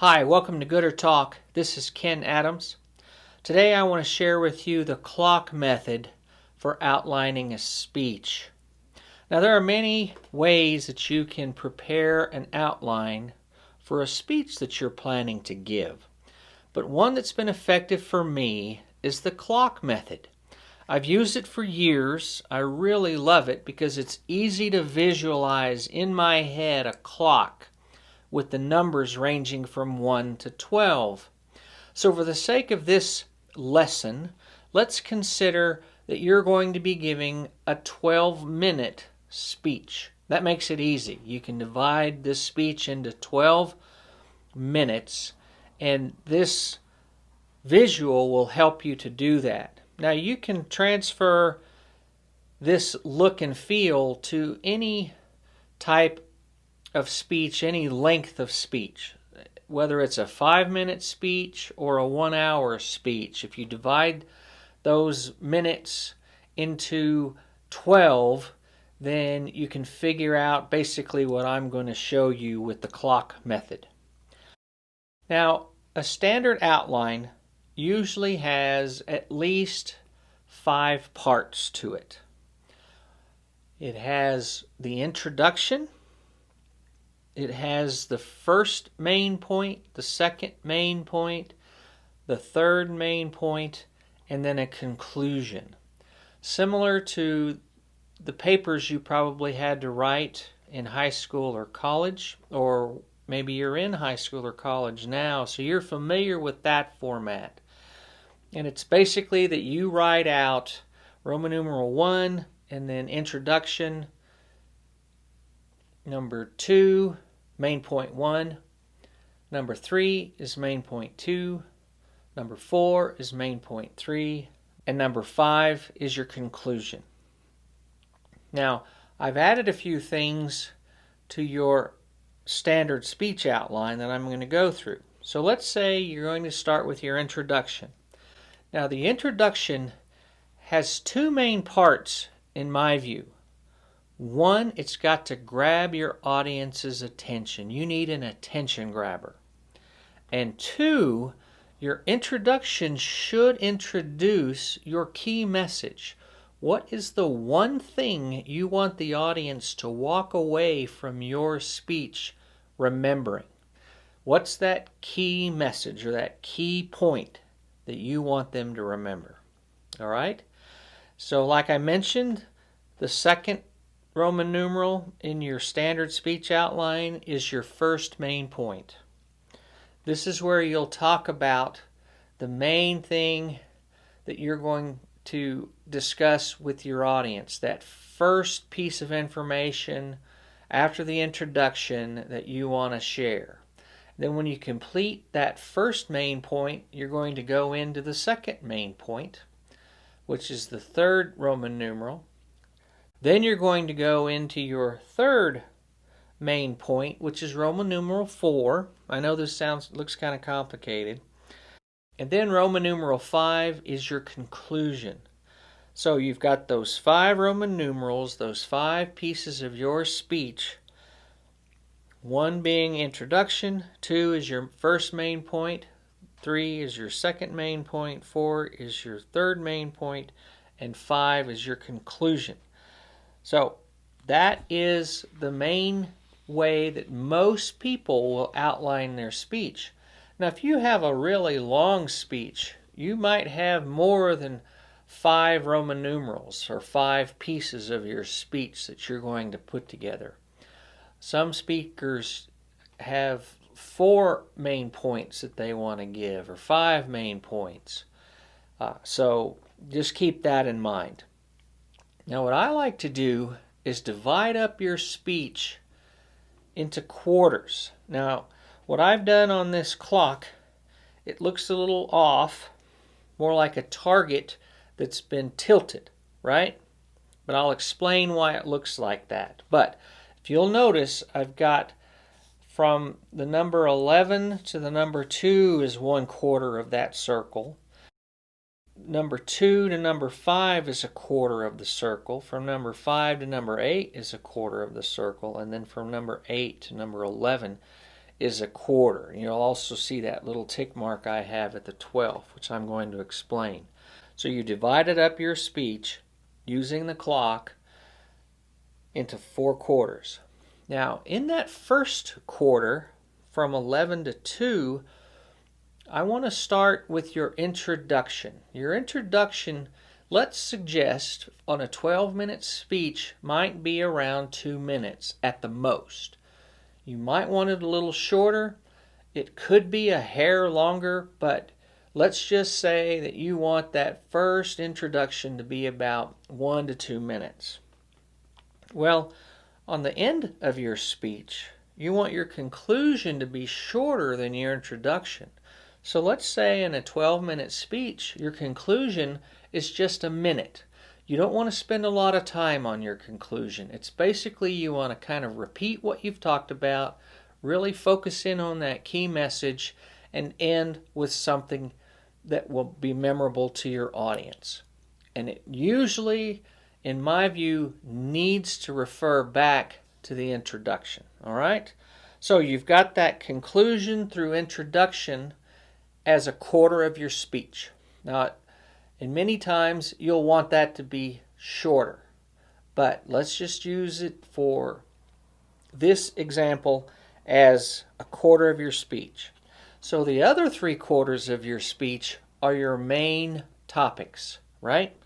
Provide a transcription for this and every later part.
Hi, welcome to Gooder Talk. This is Ken Adams. Today I want to share with you the clock method for outlining a speech. Now there are many ways that you can prepare an outline for a speech that you're planning to give. But one that's been effective for me is the clock method. I've used it for years. I really love it because it's easy to visualize in my head a clock with the numbers ranging from 1 to 12. So for the sake of this lesson, let's consider that you're going to be giving a 12-minute speech. That makes it easy. You can divide this speech into 12 minutes, and this visual will help you to do that. Now you can transfer this look and feel to any type of speech, any length of speech, whether it's a 5-minute speech or a 1-hour speech. If you divide those minutes into 12, then you can figure out basically what I'm going to show you with the clock method. Now, a standard outline usually has at least 5 parts to it. It has the introduction. It has the first main point, the second main point, the third main point, and then a conclusion. Similar to the papers you probably had to write in high school or college, or maybe you're in high school or college now, so you're familiar with that format. And it's basically that you write out Roman numeral 1, and then introduction, number 2, main point 1, number 3 is main point 2, number 4 is main point 3, and number 5 is your conclusion. Now, I've added a few things to your standard speech outline that I'm going to go through. So let's say you're going to start with your introduction. Now, the introduction has 2 main parts in my view. One, it's got to grab your audience's attention. You need an attention grabber. And 2, your introduction should introduce your key message. What is the one thing you want the audience to walk away from your speech remembering? What's that key message or that key point that you want them to remember? All right? So like I mentioned, the second Roman numeral in your standard speech outline is your first main point. This is where you'll talk about the main thing that you're going to discuss with your audience, that first piece of information after the introduction that you want to share. Then when you complete that first main point, you're going to go into the second main point, which is the third Roman numeral. Then you're going to go into your third main point, which is Roman numeral 4. I know this looks kind of complicated. And then Roman numeral 5 is your conclusion. So you've got those 5 Roman numerals, those 5 pieces of your speech. 1 being introduction, 2 is your first main point, 3 is your second main point, 4 is your third main point, and 5 is your conclusion. So that is the main way that most people will outline their speech. Now, if you have a really long speech, you might have more than 5 Roman numerals or 5 pieces of your speech that you're going to put together. Some speakers have 4 main points that they want to give, or 5 main points. So just keep that in mind. Now, what I like to do is divide up your speech into quarters. Now, what I've done on this clock, it looks a little off, more like a target that's been tilted, right? But I'll explain why it looks like that. But if you'll notice, I've got from the number 11 to the number 2 is 1/4 of that circle. Number 2 to number 5 is 1/4 of the circle. From number 5 to number 8 is 1/4 of the circle. And then from number 8 to number 11 is a quarter. You'll also see that little tick mark I have at the 12th, which I'm going to explain. So you divided up your speech using the clock into 4 quarters. Now, in that first quarter, from 11 to 2, I want to start with your introduction. Your introduction, let's suggest, on a 12-minute speech, might be around 2 minutes at the most. You might want it a little shorter. It could be a hair longer, but let's just say that you want that first introduction to be about 1 to 2 minutes. Well, on the end of your speech, you want your conclusion to be shorter than your introduction. So let's say in a 12-minute speech, your conclusion is just a minute. You don't want to spend a lot of time on your conclusion. It's basically you want to kind of repeat what you've talked about, really focus in on that key message, and end with something that will be memorable to your audience. And it usually, in my view, needs to refer back to the introduction. All right? So you've got that conclusion through introduction as a quarter of your speech. Now, and many times you'll want that to be shorter, but let's just use it for this example as a quarter of your speech. So the other 3 quarters of your speech are your main topics, right?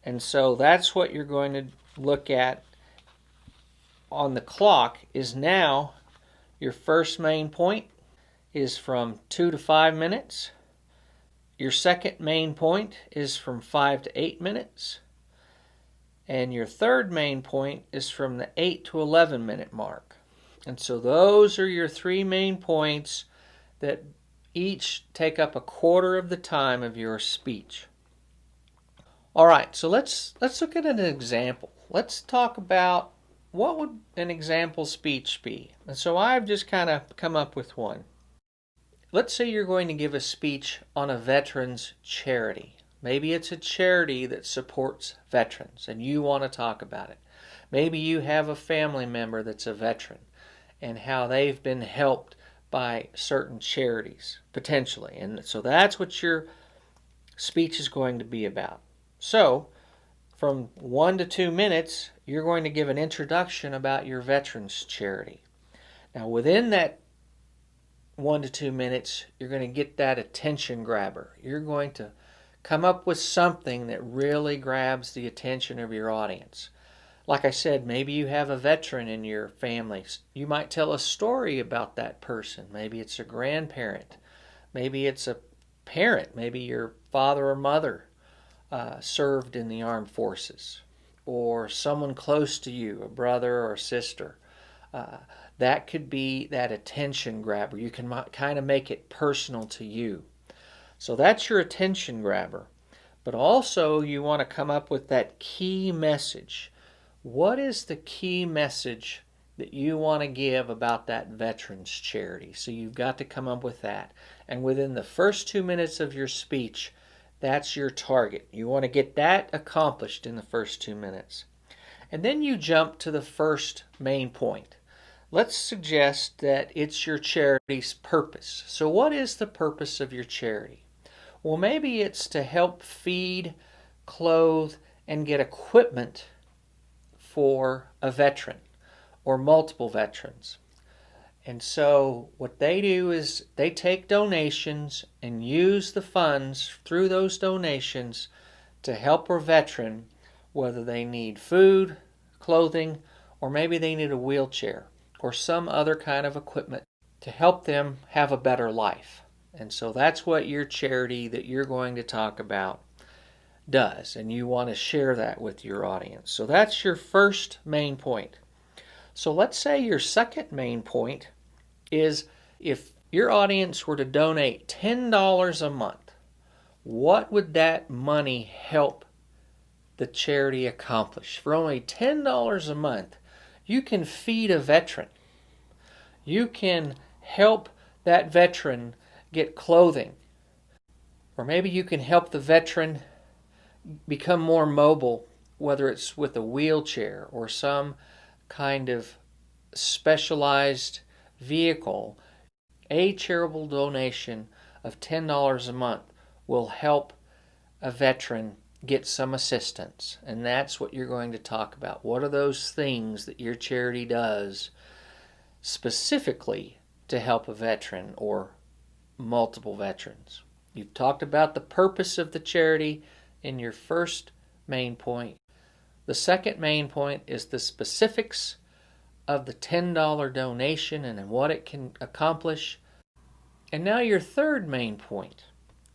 And so that's what you're going to look at on the clock. Is now your first main point is from 2 to 5 minutes. Your second main point is from 5 to 8 minutes. And your third main point is from the 8 to 11 minute mark. And so those are your 3 main points that each take up a quarter of the time of your speech. All right, so let's look at an example. Let's talk about what would an example speech be. And so I've just kind of come up with one. Let's say you're going to give a speech on a veterans charity. Maybe it's a charity that supports veterans and you want to talk about it. Maybe you have a family member that's a veteran and how they've been helped by certain charities, potentially. And so that's what your speech is going to be about. So, from 1 to 2 minutes, you're going to give an introduction about your veterans charity. Now, within that 1 to 2 minutes, you're going to get that attention grabber. You're going to come up with something that really grabs the attention of your audience. Like I said, maybe you have a veteran in your family. You might tell a story about that person. Maybe it's a grandparent. Maybe it's a parent. Maybe your father or mother served in the armed forces. Or someone close to you, a brother or sister. That could be that attention grabber. You can kind of make it personal to you. So that's your attention grabber. But also you want to come up with that key message. What is the key message that you want to give about that veterans charity? So you've got to come up with that. And within the first 2 minutes of your speech, that's your target. You want to get that accomplished in the first 2 minutes. And then you jump to the first main point. Let's suggest that it's your charity's purpose. So what is the purpose of your charity? Well, maybe it's to help feed, clothe, and get equipment for a veteran or multiple veterans. And so what they do is they take donations and use the funds through those donations to help a veteran, whether they need food, clothing, or maybe they need a wheelchair or some other kind of equipment to help them have a better life. And so that's what your charity that you're going to talk about does, and you want to share that with your audience. So that's your first main point. So let's say your second main point is if your audience were to donate $10 a month, what would that money help the charity accomplish? For only $10 a month, you can feed a veteran. You can help that veteran get clothing. Or maybe you can help the veteran become more mobile, whether it's with a wheelchair or some kind of specialized vehicle. A charitable donation of $10 a month will help a veteran get some assistance. And that's what you're going to talk about. What are those things that your charity does specifically to help a veteran or multiple veterans? You've talked about the purpose of the charity in your first main point. The second main point is the specifics of the $10 donation and what it can accomplish. And now your third main point.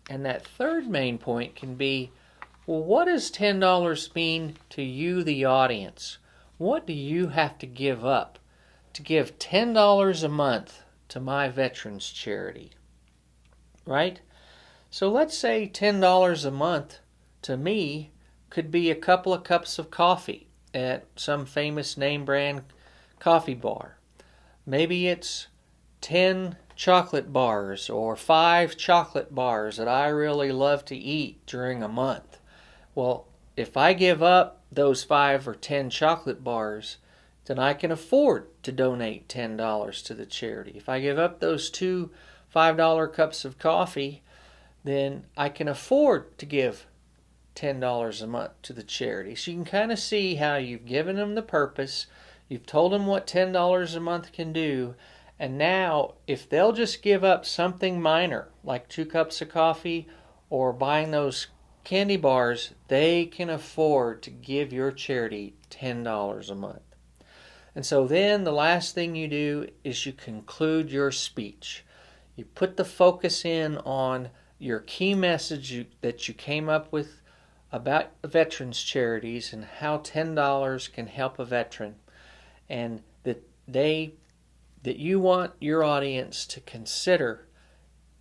And that third main point can be, well, what does $10 mean to you, the audience? What do you have to give up to give $10 a month to my veterans charity? Right? So let's say $10 a month to me could be a couple of cups of coffee at some famous name brand coffee bar. Maybe it's 10 chocolate bars or 5 chocolate bars that I really love to eat during a month. Well, if I give up those 5 or 10 chocolate bars, then I can afford to donate $10 to the charity. If I give up those 2 $5 cups of coffee, then I can afford to give $10 a month to the charity. So you can kind of see how you've given them the purpose, you've told them what $10 a month can do, and now if they'll just give up something minor, like 2 cups of coffee or buying those candy bars, they can afford to give your charity $10 a month. And so then the last thing you do is you conclude your speech. You put the focus in on your key message that you came up with about veterans charities and how $10 can help a veteran, and that you want your audience to consider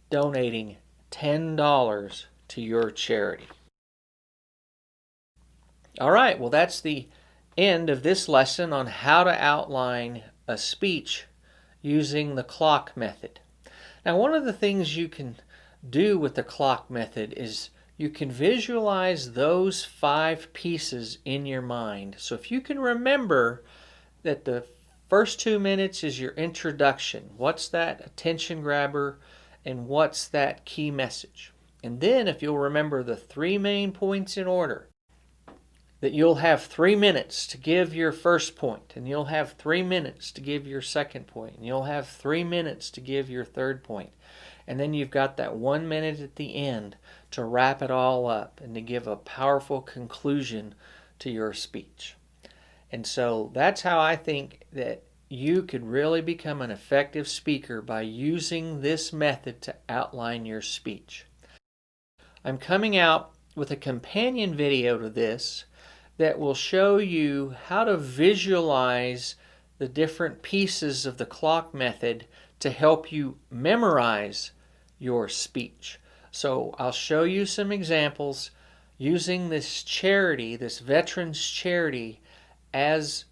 donating $10 to your charity. All right, well, that's the end of this lesson on how to outline a speech using the clock method. Now, one of the things you can do with the clock method is you can visualize those 5 pieces in your mind. So if you can remember that the first 2 minutes is your introduction, what's that attention grabber, and what's that key message? And then if you'll remember the 3 main points in order, that you'll have 3 minutes to give your first point, and you'll have 3 minutes to give your second point, and you'll have 3 minutes to give your third point. And then you've got that 1 minute at the end to wrap it all up and to give a powerful conclusion to your speech. And so that's how I think that you could really become an effective speaker, by using this method to outline your speech. I'm coming out with a companion video to this that will show you how to visualize the different pieces of the clock method to help you memorize your speech. So I'll show you some examples using this charity, this veterans charity, as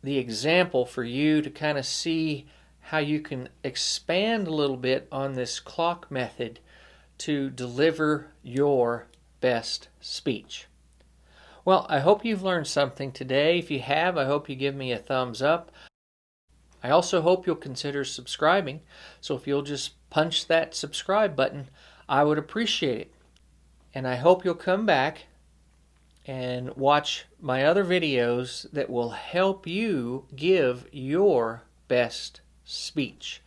the example for you to kind of see how you can expand a little bit on this clock method to deliver your best speech. Well, I hope you've learned something today. If you have, I hope you give me a thumbs up. I also hope you'll consider subscribing. So if you'll just punch that subscribe button, I would appreciate it. And I hope you'll come back and watch my other videos that will help you give your best speech.